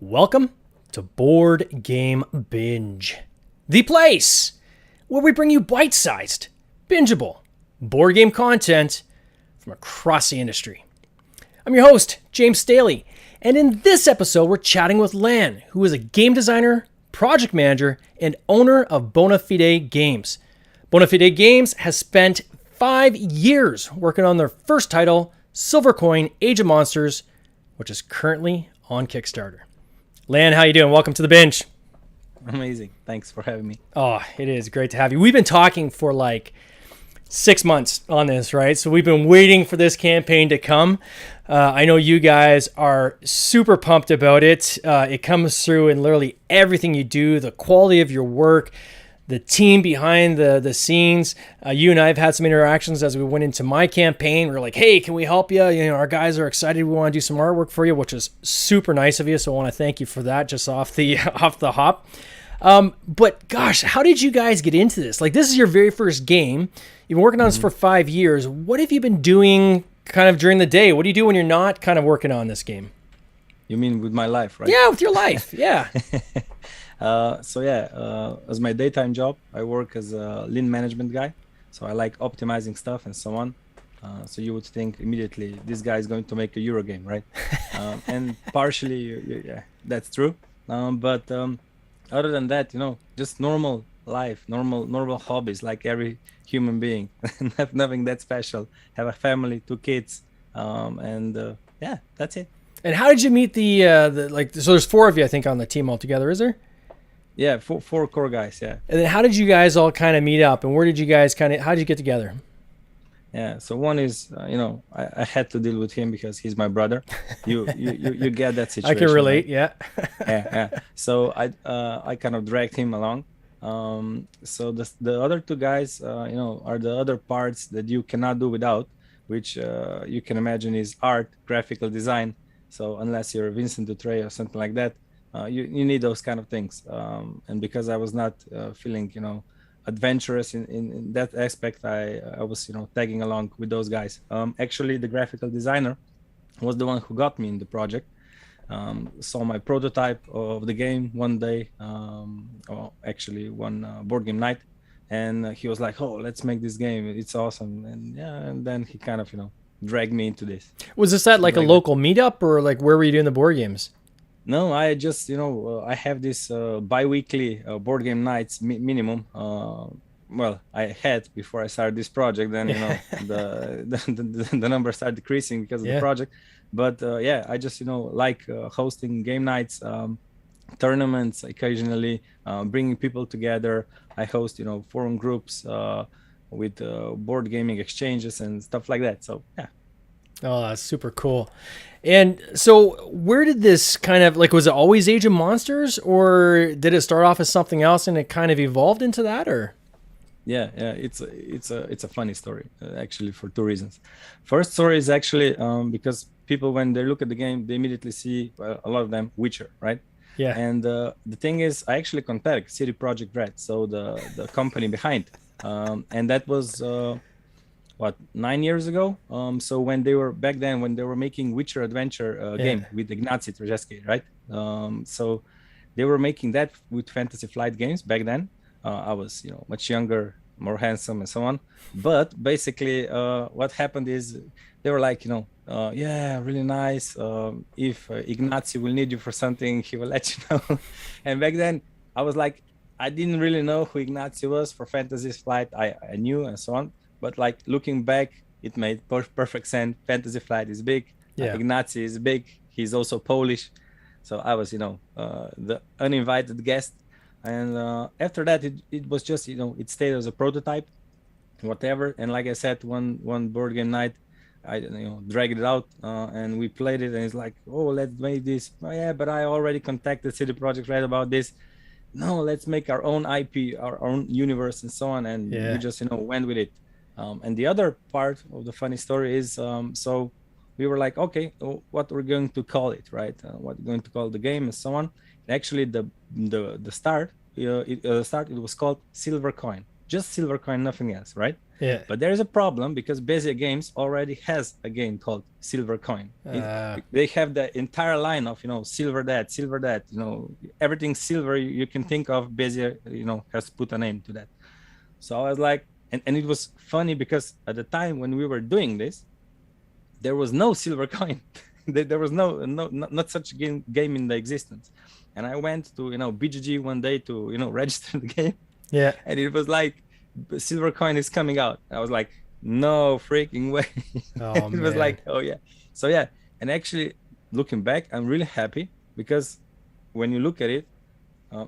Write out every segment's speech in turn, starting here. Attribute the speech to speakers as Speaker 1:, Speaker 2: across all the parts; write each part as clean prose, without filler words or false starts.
Speaker 1: Welcome to Board Game Binge, the place where we bring you bite-sized, bingeable board game content from across the industry. I'm your host, James Staley, and in this episode, we're chatting with Lan, who is a game designer, project manager, and owner of Bona Fide Games. Bona Fide Games has spent 5 years working on their first title, Silver Coin: Age of Monsters, which is currently on Kickstarter. Lan, how you doing? Welcome to the binge.
Speaker 2: Amazing. Thanks for having me.
Speaker 1: Oh, it is great to have you. We've been talking for like 6 months on this, right? So we've been waiting for this campaign to come. I know you guys are super pumped about it. It comes through in literally everything you do, the quality of your work, the team behind the scenes. You and I have had some interactions as we went into my campaign. We're like, hey, can we help you? You know, our guys are excited. We want to do some artwork for you, which is super nice of you. So I want to thank you for that just off the hop. But gosh, how did you guys get into this? Like, this is your very first game. You've been working on this for 5 years. What have you been doing kind of during the day? What do you do when you're not kind of working on this game?
Speaker 2: You mean with my life, right?
Speaker 1: Yeah, with your life. Yeah.
Speaker 2: As my daytime job, I work as a lean management guy. So I like optimizing stuff and so on. So you would think immediately this guy is going to make a Euro game, right? And partially, yeah, that's true. But other than that, you know, just normal life, normal hobbies, like every human being. Nothing that special. Have a family, 2 kids, yeah, that's it.
Speaker 1: And how did you meet so there's 4 of you, I think, on the team altogether, is there?
Speaker 2: Yeah, four core guys, yeah.
Speaker 1: And then how did you guys all kind of meet up, and where did you guys how did you get together?
Speaker 2: Yeah, so one is, I had to deal with him because he's my brother. You get that situation.
Speaker 1: I can relate,
Speaker 2: right?
Speaker 1: yeah.
Speaker 2: Yeah. So I kind of dragged him along. So the other 2 guys, are the other parts that you cannot do without, which you can imagine is art, graphical design. So unless you're Vincent Dutray or something like that, you need those kind of things. And because I was not feeling, adventurous in that aspect, I was, tagging along with those guys. Actually, the graphical designer was the one who got me in the project. Saw my prototype of the game one day, one board game night, and he was like, "Oh, let's make this game. It's awesome." And then he kind of, dragged me into this.
Speaker 1: Was this at like a local meetup, or like where were you doing the board games?
Speaker 2: No, I just, I have this bi-weekly board game nights minimum. Well, I had before I started this project. Then, the numbers start decreasing because of the project. But I just, like hosting game nights, tournaments occasionally, bringing people together. I host, forum groups with board gaming exchanges and stuff like that. So, yeah.
Speaker 1: Oh, that's super cool. And so where did this kind of, like, was it always Age of Monsters, or did it start off as something else and it kind of evolved into that, or?
Speaker 2: Yeah, it's a funny story, actually, for 2 reasons. First story is actually because people, when they look at the game, they immediately see, a lot of them, Witcher, right?
Speaker 1: Yeah.
Speaker 2: And the thing is, I actually contacted CD Projekt Red, so the company behind, and that was 9 years ago. So when they were making Witcher adventure game with Ignacy Trzeski, right? So they were making that with Fantasy Flight Games back then. I was, much younger, more handsome, and so on. But basically, what happened is they were like, yeah, really nice. If Ignacy will need you for something, he will let you know. And back then, I was like, I didn't really know who Ignacy was for Fantasy Flight. I knew, and so on. But like looking back, it made perfect sense. Fantasy Flight is big. Yeah. Ignacy is big. He's also Polish. So I was, the uninvited guest. And after that, it was just, it stayed as a prototype, whatever. And like I said, one board game night, I dragged it out and we played it. And it's like, oh, let's make this. Oh, yeah, but I already contacted CD Projekt Red about this. No, let's make our own IP, our own universe, and so on. And we just, went with it. And the other part of the funny story is, so we were like, okay, what we're going to call it, right? What we're going to call the game, and so on. And actually, the start, it was called Silver Coin. just silver coin, nothing else, right?
Speaker 1: Yeah.
Speaker 2: But there is a problem because Bezier Games already has a game called Silver Coin. They have the entire line of, silver that, everything silver you can think of. Bezier, has put a name to that. So I was like, and it was funny because at the time when we were doing this, there was no silver coin. There was not such a game in the existence. And I went to, BGG one day to, register the game.
Speaker 1: Yeah.
Speaker 2: And it was like, silver coin is coming out. I was like, no freaking way.
Speaker 1: Oh,
Speaker 2: it was like, oh yeah. So yeah, and actually looking back, I'm really happy because when you look at it,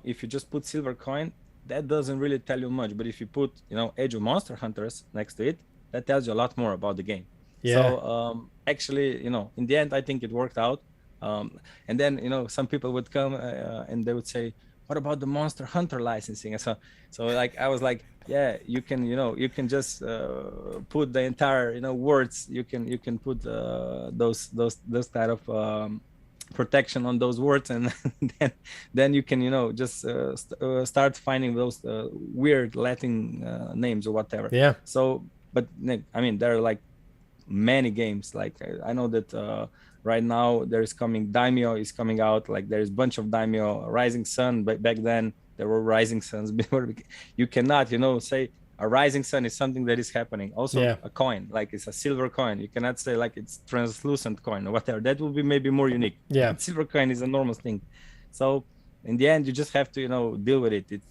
Speaker 2: if you just put silver coin, that doesn't really tell you much. But if you put, Age of Monster Hunters next to it, that tells you a lot more about the game.
Speaker 1: Yeah.
Speaker 2: So actually, in the end, I think it worked out. And then, some people would come and they would say, what about the Monster Hunter licensing? And so like I was like, yeah, you can just put the entire words. You can put those kind of protection on those words, and then you can just start finding those weird Latin names or whatever.
Speaker 1: Yeah.
Speaker 2: So, but I mean, there are like many games. Like I know that. Right now there's Daimyo is coming out. Like there's a bunch of Daimyo, Rising Sun. But back then there were Rising Suns before. You cannot, say a Rising Sun is something that is happening. Also a coin, like it's a silver coin. You cannot say like it's translucent coin or whatever. That will be maybe more unique.
Speaker 1: Yeah.
Speaker 2: But silver coin is a normal thing. So in the end, you just have to, deal with it.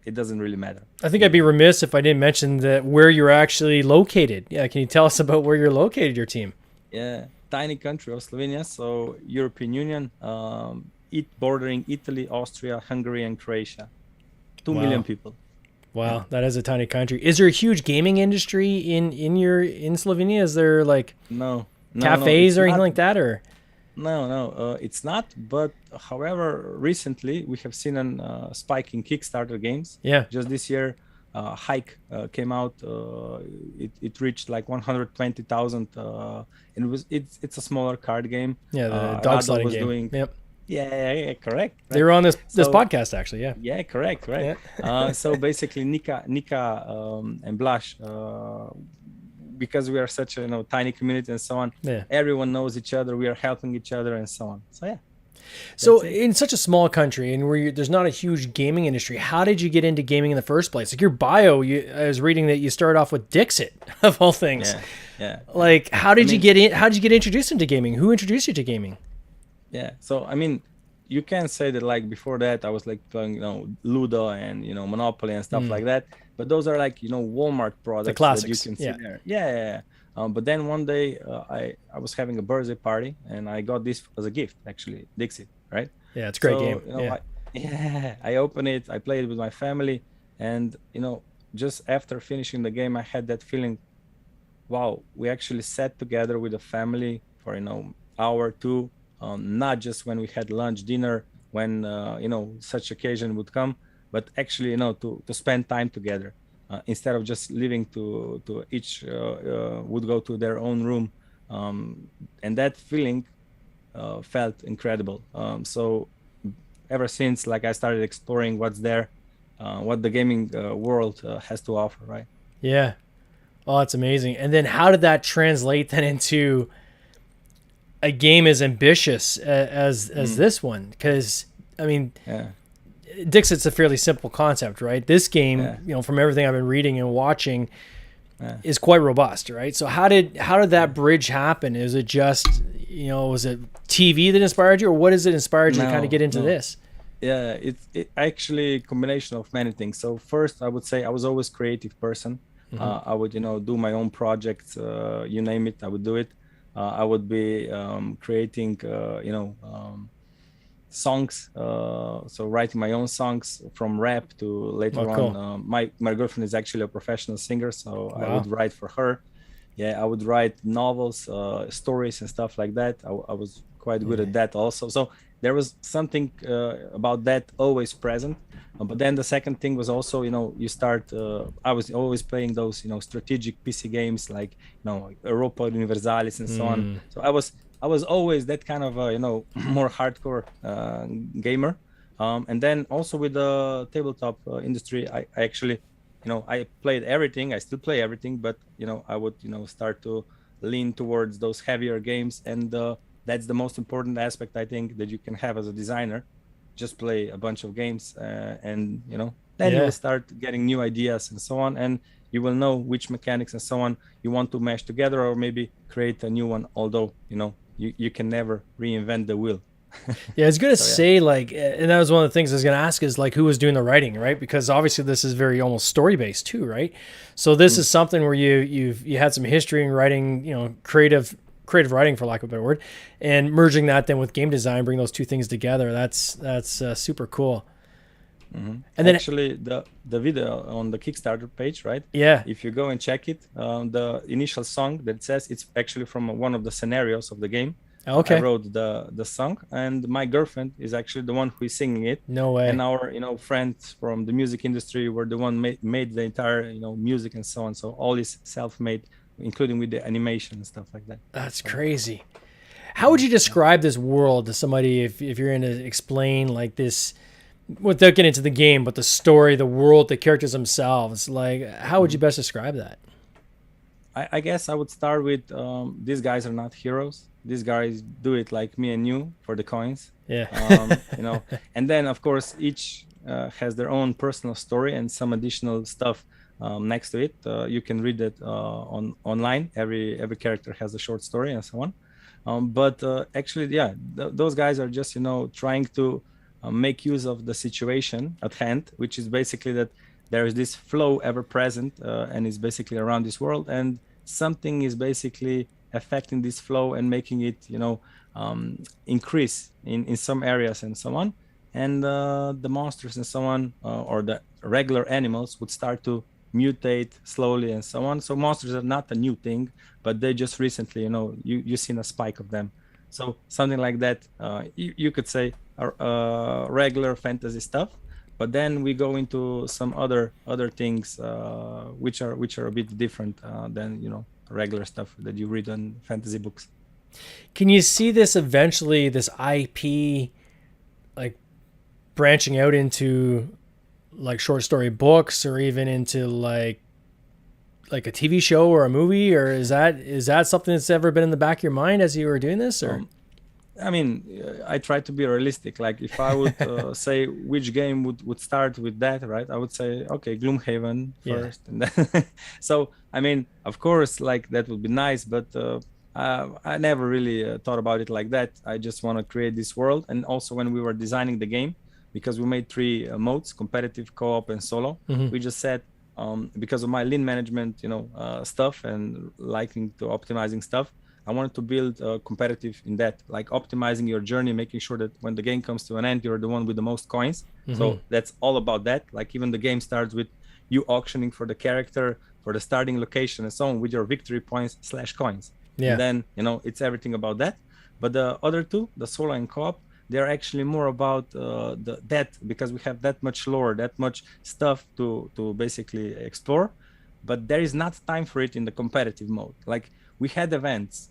Speaker 2: It doesn't really matter.
Speaker 1: I think I'd be remiss if I didn't mention that where you're actually located. Yeah. Can you tell us about where you're located, your team?
Speaker 2: Yeah. Tiny country of Slovenia, so European Union, bordering Italy, Austria, Hungary, and Croatia. 2 million people.
Speaker 1: Wow, that is a tiny country. Is there a huge gaming industry in Slovenia? Is there like cafes or anything like that, or?
Speaker 2: No, it's not. But however, recently we have seen a spike in Kickstarter games.
Speaker 1: Yeah.
Speaker 2: Just this year, Hike came out. It reached like 120,000. And it's a smaller card game.
Speaker 1: Yeah, the dog sledding game. Yep.
Speaker 2: Yeah, correct.
Speaker 1: They were on this podcast actually. Yeah.
Speaker 2: Yeah, correct. Right. Yeah. So basically, Nika, and Blaž, because we are such a tiny community and so on. Yeah. Everyone knows each other. We are helping each other and so on. So yeah.
Speaker 1: So in such a small country and where there's not a huge gaming industry, how did you get into gaming in the first place? Like your bio, I was reading that you started off with Dixit of all things.
Speaker 2: Yeah.
Speaker 1: Like how did you get in? How did you get introduced into gaming? Who introduced you to gaming?
Speaker 2: Yeah. So I mean, you can say that like before that I was like playing Ludo and Monopoly and stuff like that. But those are like Walmart products,
Speaker 1: the classics.
Speaker 2: That you can see there. Yeah. But then one day I was having a birthday party and I got this as a gift, actually, Dixit, right?
Speaker 1: Yeah, it's a great game.
Speaker 2: I opened it, I played it with my family, and just after finishing the game, I had that feeling, wow, we actually sat together with the family for hour or two, not just when we had lunch, dinner, when such occasion would come, but actually to spend time together. Instead of just leaving to each would go to their own room, and that feeling felt incredible. So ever since, like I started exploring what's there, what the gaming world has to offer, right?
Speaker 1: Yeah. Oh, that's amazing. And then how did that translate then into a game as ambitious as this one? Because I mean. Yeah. Dixit's a fairly simple concept, right? This game, from everything I've been reading and watching, is quite robust, right? So how did that bridge happen? Is it just, was it TV that inspired you, or what is it inspired you to kind of get into this?
Speaker 2: Yeah, it actually a combination of many things. So first, I would say I was always a creative person. Mm-hmm. I would, do my own projects, you name it, I would do it. I would be creating, songs, so writing my own songs from rap to later on. My girlfriend is actually a professional singer, so I would write for her. Yeah, I would write novels, stories and stuff like that. I was quite good at that also. So there was something about that always present. But then the second thing was also, you start, I was always playing those, strategic PC games like, Europa Universalis and so on. So I was always that kind of, more hardcore gamer. And then also with the tabletop industry, I actually I played everything. I still play everything, but I would start to lean towards those heavier games, and that's the most important aspect I think that you can have as a designer. Just play a bunch of games, and then you will start getting new ideas and so on, and you will know which mechanics and so on you want to mesh together, or maybe create a new one. Although you can never reinvent the wheel.
Speaker 1: Yeah, I was gonna say, like, and that was one of the things I was gonna ask is like, who was doing the writing, right? Because obviously this is very almost story based too, right? So this is something where you had some history in writing, creative writing, for lack of a better word, and merging that then with game design, bring those two things together. That's super cool.
Speaker 2: Mm-hmm. And then actually the video on the Kickstarter page, right?
Speaker 1: Yeah.
Speaker 2: If you go and check it, the initial song that says, it's actually from one of the scenarios of the game.
Speaker 1: Okay.
Speaker 2: I wrote the song, and my girlfriend is actually the one who is singing it.
Speaker 1: No way.
Speaker 2: And our friends from the music industry were the one made the entire music and so on. So all is self-made, including with the animation and stuff like that.
Speaker 1: That's crazy. How would you describe this world to somebody if you're going to explain like this, without getting into the game, but the story, the world, the characters themselves? Like, how would you best describe that?
Speaker 2: I guess I would start with these guys are not heroes. These guys do it like me and you for the coins.
Speaker 1: Yeah.
Speaker 2: And then of course each has their own personal story and some additional stuff next to it. You can read it online. Every character has a short story and so on. But actually, those guys are just trying to make use of the situation at hand, which is basically that there is this flow ever present, and it's basically around this world, and something is basically affecting this flow and making it increase in some areas and so on. And the monsters and so on, or the regular animals, would start to mutate slowly and so on. So monsters are not a new thing, but they just recently you've seen a spike of them. So something like that, you could say regular fantasy stuff. But then we go into some other things which are a bit different than regular stuff that you read in fantasy books.
Speaker 1: Can you see this eventually, this IP, like branching out into like short story books, or even into like a TV show or a movie? Or is that something that's ever been in the back of your mind as you were doing this? Or
Speaker 2: I mean, I try to be realistic. Like if I would say which game would start with that, right? I would say, okay, Gloomhaven first. Yeah. And then so, I mean, of course, like that would be nice, but I never really thought about it like that. I just want to create this world. And also when we were designing the game, because we made 3 modes, competitive, co-op, and solo, we just said, because of my lean management, stuff and liking to optimizing stuff, I wanted to build competitive in that, like optimizing your journey, making sure that when the game comes to an end, you're the one with the most coins. So that's all about that. Like even the game starts with you auctioning for the character, for the starting location and so on, with your victory points / coins. Yeah. And then, it's everything about that. But the other 2, the solo and co-op, they're actually more about that, because we have that much lore, that much stuff to basically explore. But there is not time for it in the competitive mode. Like, we had events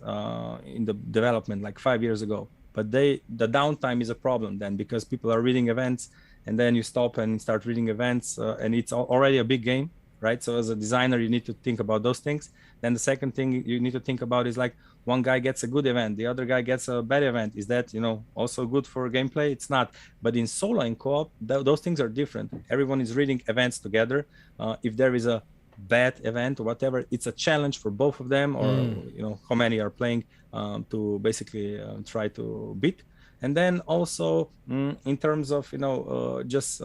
Speaker 2: in the development like 5 years ago, but the downtime is a problem then, because people are reading events, and then you stop and start reading events, and it's already a big game, right? So as a designer, you need to think about those things. Then the second thing you need to think about is like, one guy gets a good event, the other guy gets a bad event. Is that also good for gameplay? It's not. But in solo and co-op, those things are different. Everyone is reading events together. If there is a bad event or whatever, it's a challenge for both of them, or how many are playing to basically try to beat. And then also in terms of just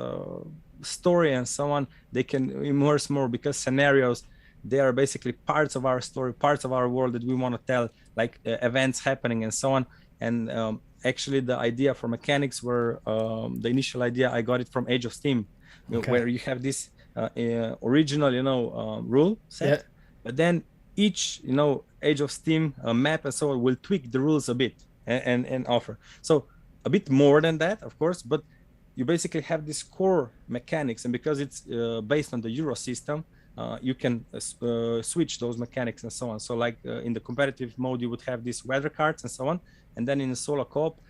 Speaker 2: story and so on, they can immerse more, because scenarios, they are basically parts of our story, parts of our world that we want to tell, like events happening and so on. And actually the idea for mechanics were the initial idea, I got it from Age of Steam, where you have this original rule set, but then each Age of Steam map and so on will tweak the rules a bit and offer so a bit more than that, of course, but you basically have this core mechanics. And because it's based on the Euro system, you can switch those mechanics and so on. So like in the competitive mode, you would have these weather cards and so on, and then in the solo co-op,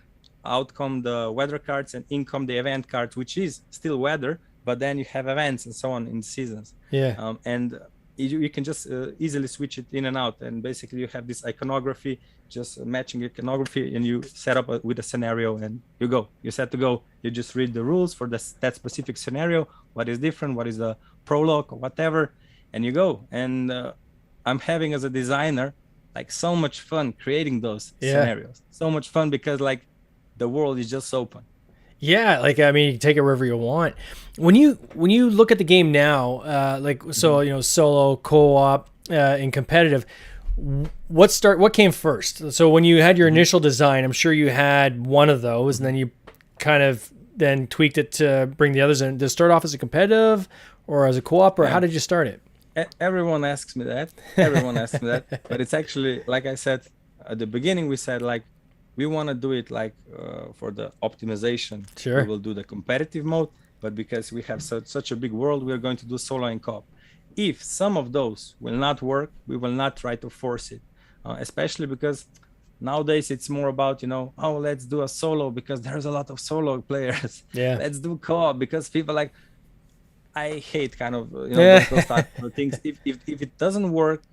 Speaker 2: out come the weather cards and in come the event cards, which is still weather, but then you have events and so on in seasons.
Speaker 1: Yeah.
Speaker 2: And you can just easily switch it in and out, and basically you have this iconography, just matching iconography, and you set up with a scenario, and you're set to go. You just read the rules for that specific scenario, what is different, what is the prologue or whatever, and you go. And I'm having, as a designer, like so much fun creating those scenarios. So much fun because like the world is just open.
Speaker 1: Yeah, like I mean, you can take it wherever you want. When you look at the game now, like so, you know, solo, co-op, and competitive, what came first? So when you had your initial design, I'm sure you had one of those, and then you kind of then tweaked it to bring the others in. Did it start off as a competitive or as a co-op, or how did you start it?
Speaker 2: Everyone asks me that. Everyone asks me that, but it's actually, like I said at the beginning, we said like, we want to do it like for the optimization.
Speaker 1: Sure.
Speaker 2: We will do the competitive mode, but because we have such a big world, we are going to do solo and co-op. If some of those will not work, we will not try to force it, especially because nowadays it's more about, you know, oh, let's do a solo because there's a lot of solo players.
Speaker 1: Yeah.
Speaker 2: Let's do co-op because people like, I hate kind of, you know, those type of things. If it doesn't work,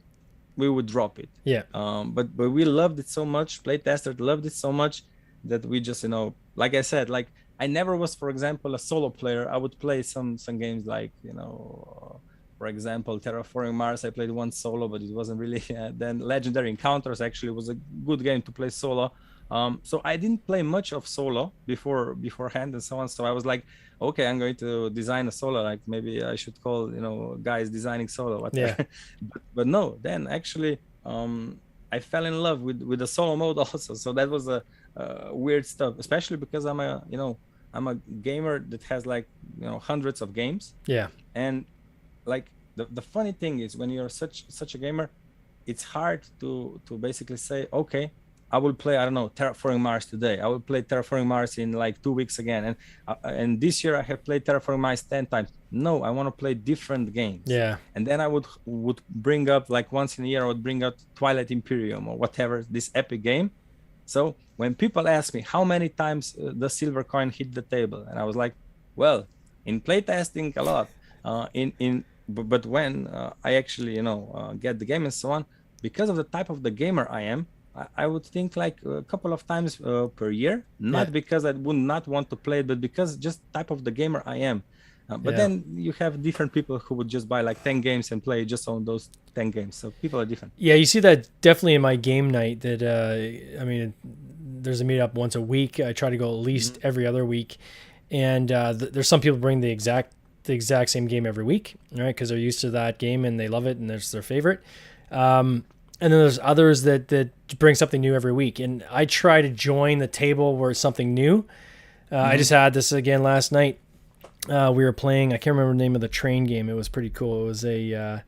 Speaker 2: we would drop it.
Speaker 1: Yeah.
Speaker 2: But we loved it so much. Playtester loved it so much that we just, you know, like I said, like I never was, for example, a solo player. I would play some games like, you know, for example, Terraforming Mars. I played one solo, but it wasn't really. Then Legendary Encounters actually was a good game to play solo. So I didn't play much of solo beforehand and so on. So I was like, okay, I'm going to design a solo. Like maybe I should call, you know, guys designing solo, whatever. Yeah. but no, then actually I fell in love with the solo mode also. So that was a weird stuff, especially because I'm a gamer that has like, you know, hundreds of games.
Speaker 1: Yeah.
Speaker 2: And like the funny thing is when you're such a gamer, it's hard to basically say, okay, I will play, I don't know, Terraforming Mars today. I will play Terraforming Mars in like 2 weeks again. And this year I have played Terraforming Mars 10 times. No, I want to play different games.
Speaker 1: Yeah.
Speaker 2: And then I would bring up, like once in a year, I would bring up Twilight Imperium or whatever, this epic game. So when people ask me how many times the silver coin hit the table, and I was like, well, in playtesting a lot. But when I actually, you know, get the game and so on, because of the type of the gamer I am, I would think like a couple of times per year, not because I would not want to play it, but because just type of the gamer I am. But then you have different people who would just buy like 10 games and play just on those 10 games. So people are different.
Speaker 1: Yeah, you see that definitely in my game night that, I mean, there's a meetup once a week. I try to go at least every other week. And there's some people bring the exact same game every week, right? Because they're used to that game and they love it and it's their favorite. And then there's others that bring something new every week. And I try to join the table where it's something new. I just had this again last night. We were playing, I can't remember the name of the train game. It was pretty cool. It was a...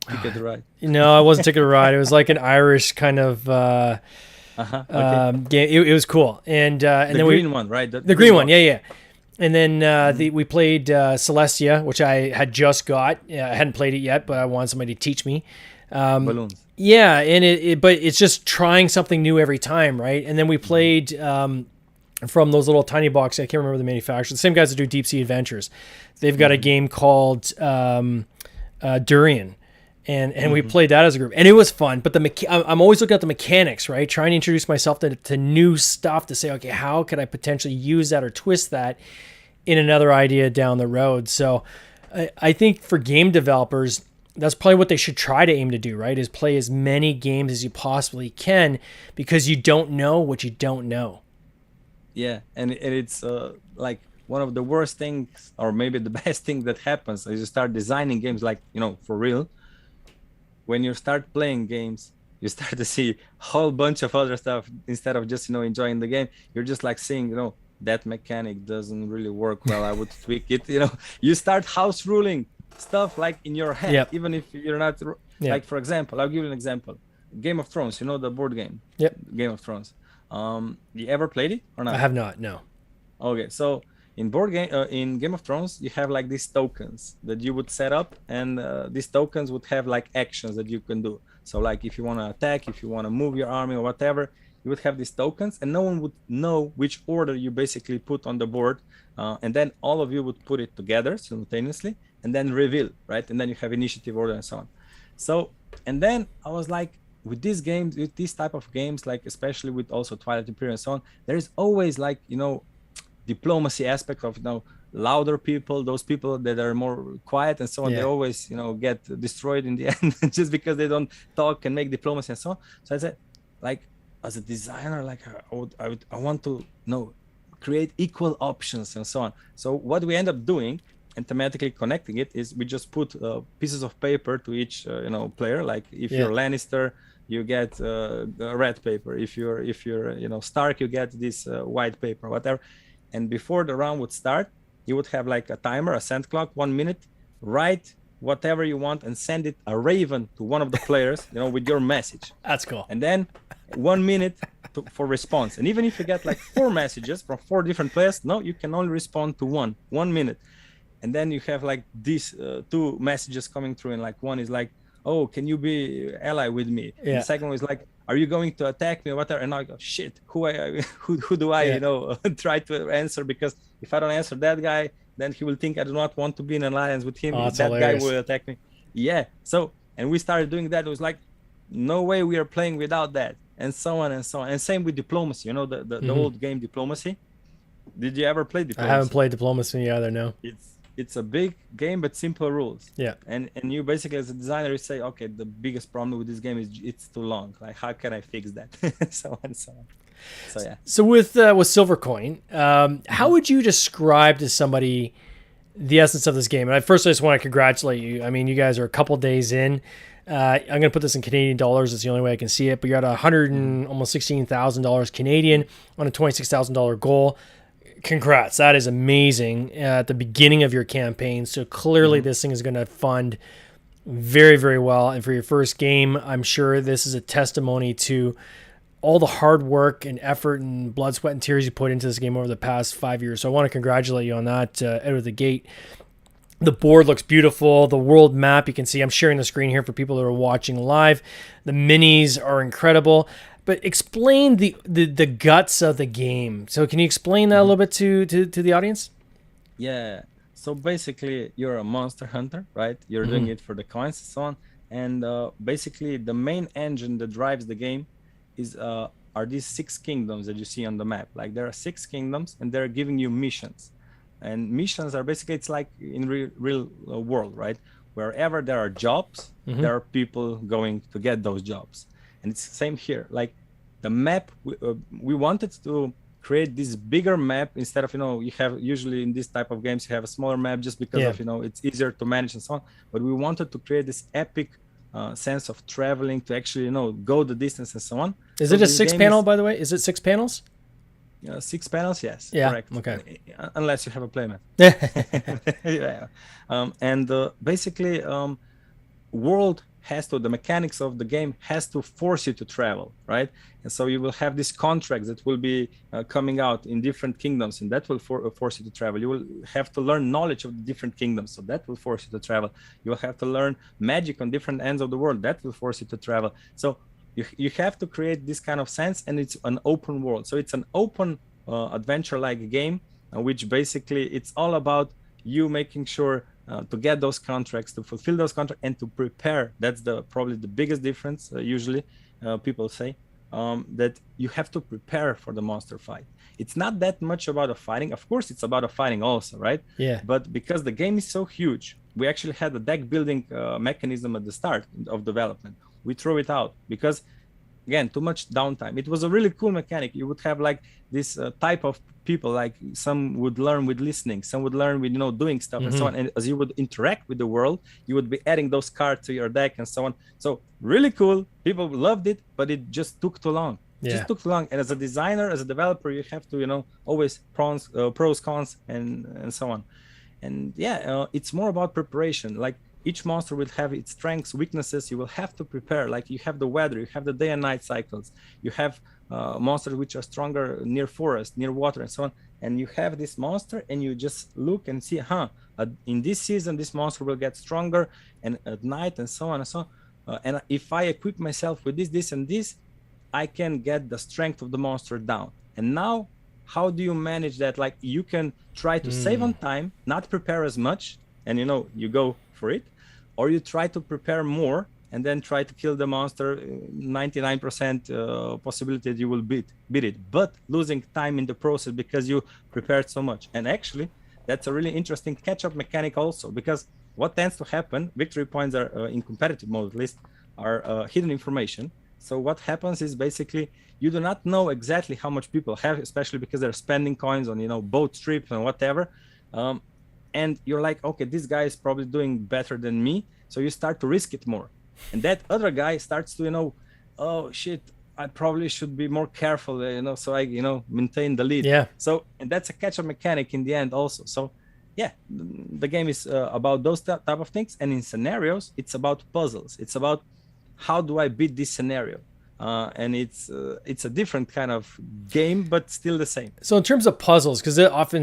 Speaker 2: Ticket to Ride.
Speaker 1: No, it wasn't Ticket to Ride. It was like an Irish kind of
Speaker 2: okay.
Speaker 1: game. It was cool. And then
Speaker 2: green one, right?
Speaker 1: The green one, yeah. And then we played Celestia, which I had just got. I hadn't played it yet, but I wanted somebody to teach me.
Speaker 2: Balloons.
Speaker 1: Yeah, and but it's just trying something new every time, right? And then we played from those little tiny boxes. I can't remember the manufacturer. The same guys that do Deep Sea Adventures. They've got a game called Durian, and we played that as a group, and it was fun. But I'm always looking at the mechanics, right? Trying to introduce myself to new stuff to say, okay, how could I potentially use that or twist that in another idea down the road? So I think for game developers, that's probably what they should try to aim to do, right? Is play as many games as you possibly can, because you don't know what you don't know.
Speaker 2: Yeah, and it's like one of the worst things, or maybe the best thing that happens is you start designing games, like, you know, for real. When you start playing games, you start to see a whole bunch of other stuff instead of just, you know, enjoying the game. You're just like seeing, you know, that mechanic doesn't really work well. I would tweak it. You know, you start house ruling stuff like in your head, even if you're not like, for example, I'll give you an example. Game of Thrones, you know, the board game. Game of Thrones. You ever played it or not?
Speaker 1: I have not. No.
Speaker 2: Okay, so in Game of Thrones, you have like these tokens that you would set up, and these tokens would have like actions that you can do. So like if you want to attack, if you want to move your army or whatever, you would have these tokens, and no one would know which order you basically put on the board, and then all of you would put it together simultaneously, and then reveal, right? And then you have initiative order and so on. So, and then I was like, with these games, with these type of games, like especially with also Twilight Imperium and so on, there is always like, you know, diplomacy aspect of, you know, louder people, those people that are more quiet and so on, they always, you know, get destroyed in the end just because they don't talk and make diplomacy and so on. So I said, like, as a designer, like I want to, you know, create equal options and so on. So what we end up doing and thematically connecting it is we just put pieces of paper to each you know, player. Like if you're Lannister, you get red paper. If you're you know, Stark, you get this white paper, whatever. And before the round would start, you would have like a timer, a send clock, 1 minute, write whatever you want and send it a raven to one of the players, you know, with your message.
Speaker 1: That's cool.
Speaker 2: And then 1 minute for response. And even if you get like 4 messages from 4 different players, no, you can only respond to 1 minute. And then you have like these 2 messages coming through, and like one is like, oh, can you be ally with me? And the second one is like, are you going to attack me or whatever? And I go, shit, who do I you know, try to answer? Because if I don't answer that guy, then he will think I do not want to be in an alliance with him. That
Speaker 1: hilarious.
Speaker 2: Guy will attack me. Yeah. So, and we started doing that. It was like, no way we are playing without that, and so on and so on. And same with diplomacy, you know, the old game Diplomacy. Did you ever play Diplomacy?
Speaker 1: I haven't played Diplomacy either, no.
Speaker 2: It's a big game, but simple rules.
Speaker 1: Yeah.
Speaker 2: And you basically, as a designer, you say, okay, the biggest problem with this game is it's too long. Like, how can I fix that? So on and so on. So yeah.
Speaker 1: So with Silvercoin, how would you describe to somebody the essence of this game? And first, I just want to congratulate you. I mean, you guys are a couple days in. I'm going to put this in Canadian dollars. It's the only way I can see it. But you're at almost $16,000 Canadian on a $26,000 goal. Congrats. That is amazing at the beginning of your campaign. So clearly this thing is going to fund very, very well. And for your first game, I'm sure this is a testimony to all the hard work and effort and blood, sweat, and tears you put into this game over the past 5 years. So I want to congratulate you on that out of the gate. The board looks beautiful. The world map, you can see, I'm sharing the screen here for people that are watching live. The minis are incredible. But explain the guts of the game. So can you explain that a little bit to the audience?
Speaker 2: Yeah. So basically, you're a monster hunter, right? You're doing it for the coins and so on. And basically, the main engine that drives the game is are these 6 kingdoms that you see on the map. Like, there are 6 kingdoms, and they're giving you missions. And missions are basically, it's like in real world, right? Wherever there are jobs, there are people going to get those jobs. And it's the same here. Like, the map, we wanted to create this bigger map instead of, you know, you have usually in this type of games, you have a smaller map just because of, you know, it's easier to manage and so on. But we wanted to create this epic sense of traveling to actually, you know, go the distance and so on.
Speaker 1: Is it a 6 panel, by the way? Is it 6 panels?
Speaker 2: 6 panels, yes.
Speaker 1: Yeah.
Speaker 2: Correct.
Speaker 1: Okay.
Speaker 2: Unless you have a playmat. Basically, world has to, the mechanics of the game has to force you to travel, right? And so you will have these contracts that will be coming out in different kingdoms, and that will force you to travel. You will have to learn knowledge of the different kingdoms, so that will force you to travel. You will have to learn magic on different ends of the world, that will force you to travel. So you have to create this kind of sense, and it's an open world. So it's an open adventure-like game, which basically it's all about you making sure to get those contracts, to fulfill those contracts, and to prepare. That's probably the biggest difference. Usually, people say that you have to prepare for the monster fight. It's not that much about a fighting. Of course, it's about a fighting also, right?
Speaker 1: Yeah.
Speaker 2: But because the game is so huge, we actually had a deck building mechanism at the start of development. We threw it out because, again, too much downtime. It was a really cool mechanic. You would have like this type of people, like some would learn with listening, some would learn with, you know, doing stuff and so on. And as you would interact with the world, you would be adding those cards to your deck and so on. So really cool. People loved it, but it just took too long. Just took too long. And as a designer, as a developer, you have to, you know, always pros, cons, and so on. And it's more about preparation. Like, each monster will have its strengths, weaknesses. You will have to prepare. Like, you have the weather, you have the day and night cycles, you have monsters which are stronger near forest, near water, and so on. And you have this monster, and you just look and see, in this season, this monster will get stronger, and at night, and so on and so on. And if I equip myself with this, and this, I can get the strength of the monster down. And now, how do you manage that? Like, you can try to save on time, not prepare as much, and you go for it, or you try to prepare more and then try to kill the monster. 99% possibility that you will beat it, but losing time in the process because you prepared so much. And actually, that's a really interesting catch-up mechanic also, because what tends to happen, victory points are in competitive mode at least, are hidden information. So what happens is basically you do not know exactly how much people have, especially because they're spending coins on boat trips and whatever. And you're like, okay, this guy is probably doing better than me, so you start to risk it more. And that other guy starts to oh shit, I probably should be more careful, so I maintain the lead.
Speaker 1: Yeah.
Speaker 2: So, and that's a catch-up mechanic in the end also. So yeah, the game is about those type of things. And in scenarios, it's about puzzles. It's about how do I beat this scenario. And it's a different kind of game, but still the same.
Speaker 1: So in terms of puzzles, because often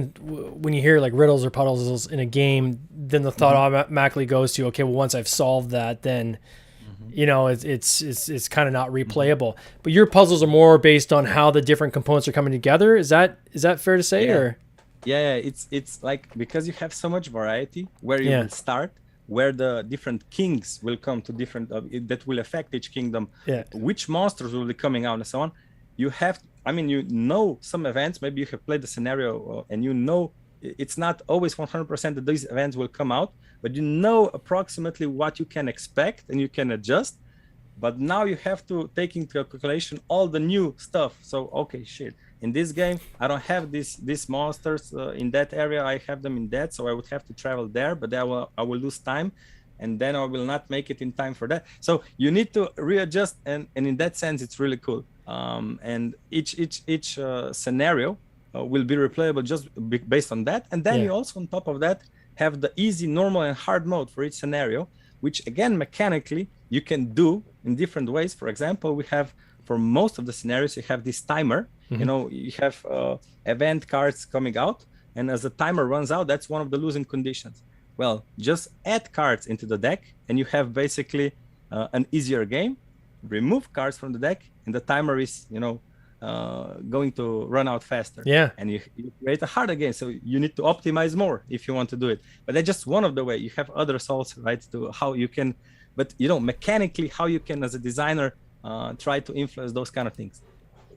Speaker 1: when you hear like riddles or puzzles in a game, then the thought automatically goes to, okay, well, once I've solved that, then it's kind of not replayable. But your puzzles are more based on how the different components are coming together. Is that fair to say?
Speaker 2: Yeah.
Speaker 1: Or
Speaker 2: It's like, because you have so much variety where you will start, where the different kings will come to different that will affect each kingdom, which monsters will be coming out and so on. You have, some events, maybe you have played the scenario and it's not always 100% that these events will come out, but approximately what you can expect and you can adjust. But now you have to take into calculation all the new stuff. So, okay, shit. In this game, I don't have these monsters in that area. I have them in that, so I would have to travel there. But I will lose time, and then I will not make it in time for that. So you need to readjust, and in that sense, it's really cool. And each scenario will be replayable just based on that. And then you also, on top of that, have the easy, normal, and hard mode for each scenario, which again mechanically you can do in different ways. For example, we have, for most of the scenarios, you have this timer. You have event cards coming out, and as the timer runs out, that's one of the losing conditions. Well, just add cards into the deck, and you have basically an easier game. Remove cards from the deck, and the timer is, going to run out faster.
Speaker 1: Yeah.
Speaker 2: And you create a harder game, so you need to optimize more if you want to do it. But that's just one of the way. You have other solves, right, to how you can, but mechanically how you can, as a designer, try to influence those kind of things.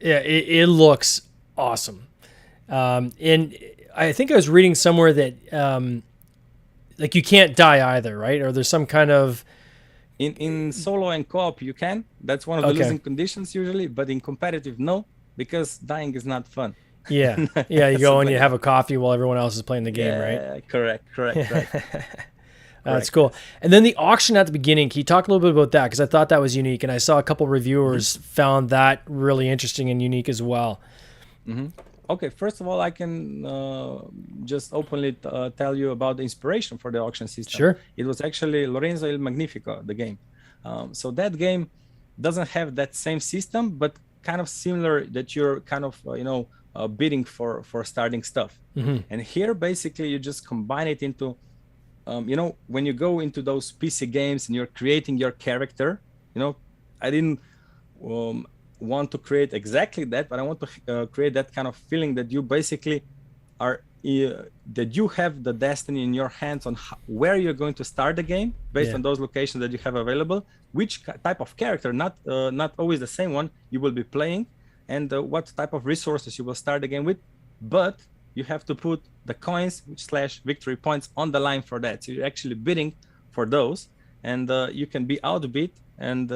Speaker 1: Yeah, it looks awesome. And I think I was reading somewhere that like you can't die either, right? Or there's some kind of...
Speaker 2: In solo and co-op you can. That's one of the losing conditions usually, but in competitive, no, because dying is not fun.
Speaker 1: Yeah, you go and you have a coffee while everyone else is playing the game, right?
Speaker 2: Correct.
Speaker 1: That's cool. And then the auction at the beginning, can you talk a little bit about that? Because I thought that was unique, and I saw a couple reviewers found that really interesting and unique as well.
Speaker 2: Okay, first of all, I can just openly tell you about the inspiration for the auction system.
Speaker 1: Sure.
Speaker 2: It was actually Lorenzo il Magnifico, the game. So that game doesn't have that same system, but kind of similar, that you're kind of, bidding for starting stuff. And here, basically, you just combine it into... when you go into those PC games and you're creating your character, I didn't want to create exactly that, but I want to create that kind of feeling that you basically are, that you have the destiny in your hands on where you're going to start the game based on those locations that you have available, which type of character, not always the same one, you will be playing, and what type of resources you will start the game with. But you have to put the coins / victory points on the line for that. So you're actually bidding for those, and you can be outbid. And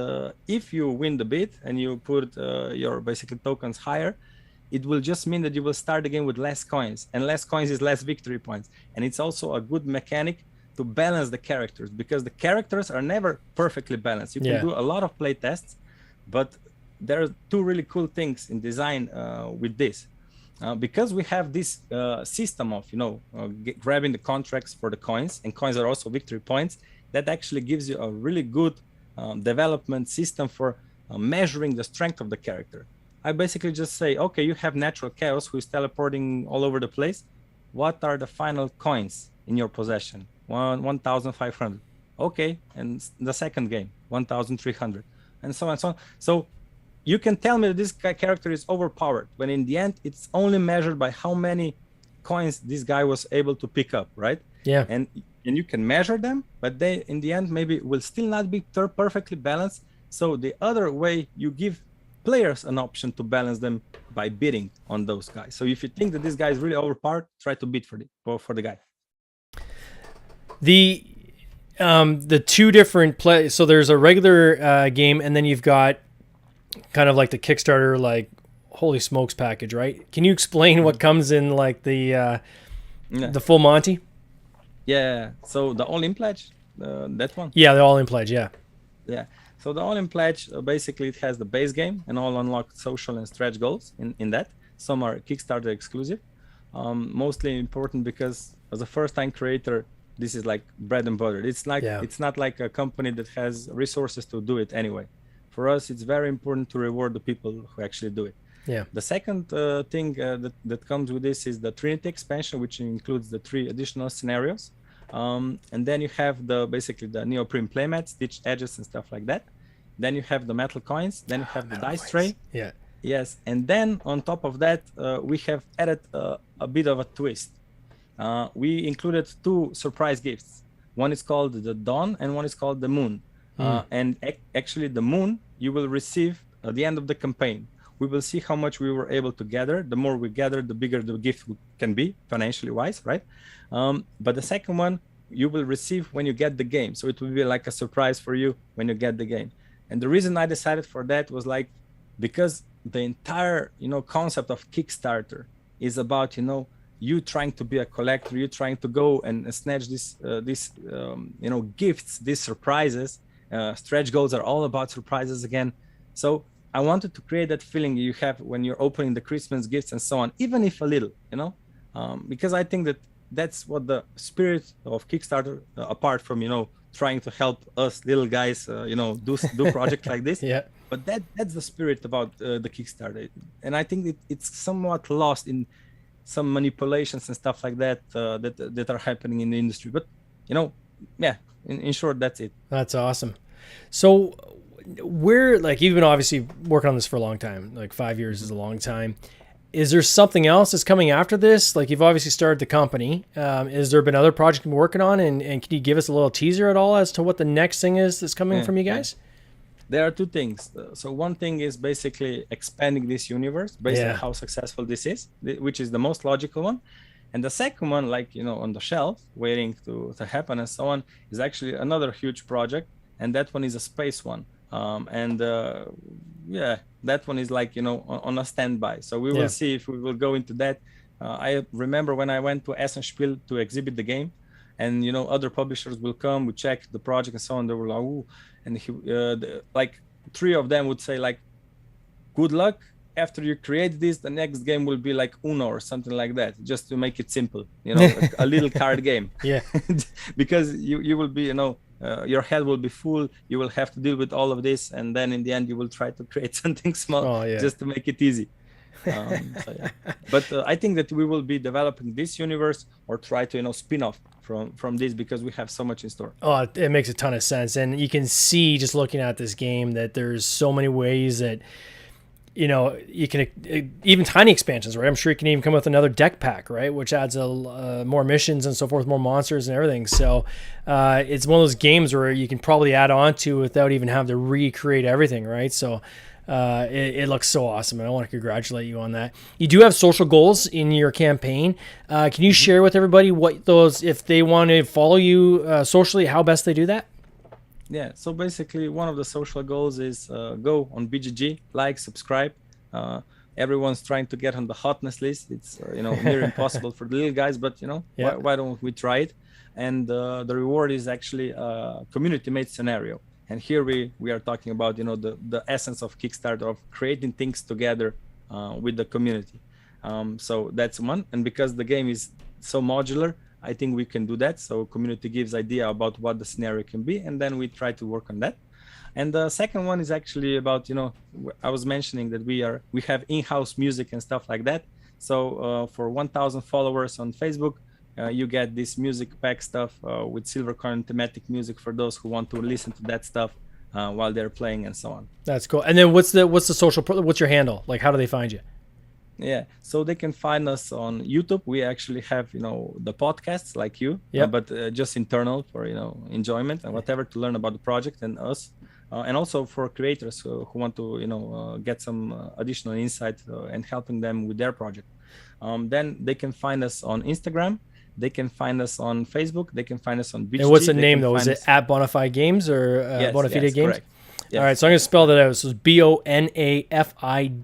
Speaker 2: if you win the bid and you put your basically tokens higher, it will just mean that you will start the game with less coins, and less coins is less victory points. And it's also a good mechanic to balance the characters, because the characters are never perfectly balanced. You can do a lot of play tests, but there are two really cool things in design with this. Because we have this system of grabbing the contracts for the coins, and coins are also victory points, that actually gives you a really good development system for measuring the strength of the character. I basically just say, okay, you have natural chaos who is teleporting all over the place. What are the final coins in your possession? 1,500. Okay, and the second game, 1,300, and so on and so on. So you can tell me that this character is overpowered, when in the end it's only measured by how many coins this guy was able to pick up, right?
Speaker 1: Yeah.
Speaker 2: And you can measure them, but they in the end maybe will still not be perfectly balanced. So the other way, you give players an option to balance them by bidding on those guys. So if you think that this guy is really overpowered, try to bid for the guy.
Speaker 1: The two different play. So there's a regular game, and then you've got kind of like the Kickstarter, like holy smokes package, right? Can you explain what comes in like the full Monty?
Speaker 2: Yeah. So the all-in pledge, that one.
Speaker 1: Yeah, the all-in pledge. Yeah.
Speaker 2: Yeah. So the all-in pledge, basically it has the base game and all unlocked social and stretch goals in that. Some are Kickstarter exclusive. Mostly important because as a first-time creator, this is like bread and butter. It's like it's not like a company that has resources to do it anyway. For us, it's very important to reward the people who actually do it.
Speaker 1: Yeah.
Speaker 2: The second thing that comes with this is the Trinity expansion, which includes the 3 additional scenarios. And then you have basically the neoprene playmats, stitched edges and stuff like that. Then you have the metal coins. Then you have the dice tray.
Speaker 1: Yeah.
Speaker 2: Yes. And then on top of that, we have added a bit of a twist. We included 2 surprise gifts. One is called the Dawn and one is called the Moon. And actually the Moon you will receive at the end of the campaign. We will see how much we were able to gather. The more we gather, the bigger the gift can be, financially wise, right? But the second one you will receive when you get the game. So it will be like a surprise for you when you get the game. And the reason I decided for that was like, because the entire, concept of Kickstarter is about, you trying to be a collector, you trying to go and snatch these gifts, these surprises. Stretch goals are all about surprises again. So I wanted to create that feeling you have when you're opening the Christmas gifts and so on, even if a little, because I think that's what the spirit of Kickstarter, apart from, trying to help us little guys, do projects like this.
Speaker 1: Yeah.
Speaker 2: But that's the spirit about the Kickstarter. And I think it's somewhat lost in some manipulations and stuff like that, that are happening in the industry. But, in short, that's it.
Speaker 1: That's awesome. So we're like, you've been obviously working on this for a long time, like 5 years is a long time. Is there something else that's coming after this? Like, you've obviously started the company. Has there been other projects you've been working on? And can you give us a little teaser at all as to what the next thing is that's coming from you guys?
Speaker 2: There are 2 things. So one thing is basically expanding this universe based on how successful this is, which is the most logical one. And the second one, like, on the shelf, waiting to happen and so on, is actually another huge project. And that one is a space one. That one is like, on a standby. So we will see if we will go into that. I remember when I went to Essenspiel to exhibit the game, and, other publishers will come, we check the project and so on. They were like, ooh. And like 3 of them would say like, good luck. After you create this, the next game will be like Uno or something like that, just to make it simple, a little card game. Yeah. Because you will be, your head will be full. You will have to deal with all of this, and then in the end, you will try to create something small just to make it easy. But I think that we will be developing this universe or try to spin off from this, because we have so much in store.
Speaker 1: Oh, it makes a ton of sense, and you can see just looking at this game that there's so many ways that you can even tiny expansions, right? I'm sure you can even come with another deck pack, right? Which adds more missions and so forth, more monsters and everything. So it's one of those games where you can probably add on to without even having to recreate everything, right? So it looks so awesome, and I want to congratulate you on that. You do have social goals in your campaign. Can you share with everybody what those, if they want to follow you socially, how best they do that?
Speaker 2: Yeah, so basically one of the social goals is go on BGG, like, subscribe. Everyone's trying to get on the hotness list. It's near impossible for the little guys, but why don't we try it? And the reward is actually a community-made scenario. And here we are talking about the essence of Kickstarter, of creating things together with the community. So that's one. And because the game is so modular, I think we can do that. So community gives idea about what the scenario can be, and then we try to work on that. And the second one is actually about, I was mentioning that we have in-house music and stuff like that. So for 1,000 followers on Facebook, you get this music pack stuff with silver coin thematic music for those who want to listen to that stuff. while they're playing and so on.
Speaker 1: That's cool. And then what's the social? What's your handle? Like, how do they find you?
Speaker 2: Yeah, so they can find us on YouTube. We actually have, the podcasts like you,
Speaker 1: Yep.
Speaker 2: but just internal for, enjoyment and whatever to learn about the project and us. And also for creators who want to, get some additional insight and helping them with their project. Then they can find us on Instagram. They can find us on Facebook. They can find us on BGG.
Speaker 1: And what's the name though? Is it at Bona Fide Games or Bona Fide Games?
Speaker 2: Correct. Yes.
Speaker 1: All right, so I'm going to spell that out. So it's BONAFIDE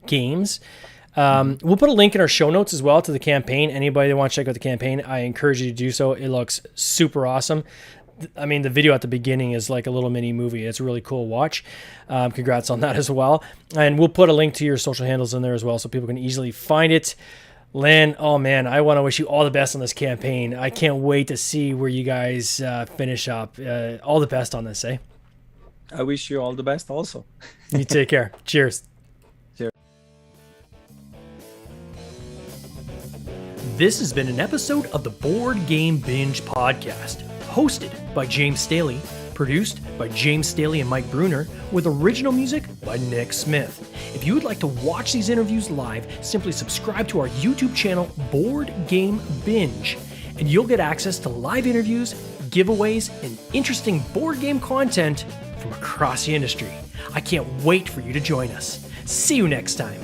Speaker 1: Games. We'll put a link in our show notes as well to the campaign. Anybody that wants to check out the campaign, I encourage you to do so. It looks super awesome. I mean, the video at the beginning is like a little mini movie. It's a really cool watch. Congrats on that as well. And we'll put a link to your social handles in there as well so people can easily find it. Lan, oh man, I want to wish you all the best on this campaign. I can't wait to see where you guys finish up. All the best on this, eh?
Speaker 2: I wish you all the best also.
Speaker 1: You take care. Cheers. This has been an episode of the Board Game Binge podcast, hosted by James Staley, produced by James Staley and Mike Bruner, with original music by Nick Smith. If you would like to watch these interviews live, simply subscribe to our YouTube channel, Board Game Binge, and you'll get access to live interviews, giveaways, and interesting board game content from across the industry. I can't wait for you to join us. See you next time.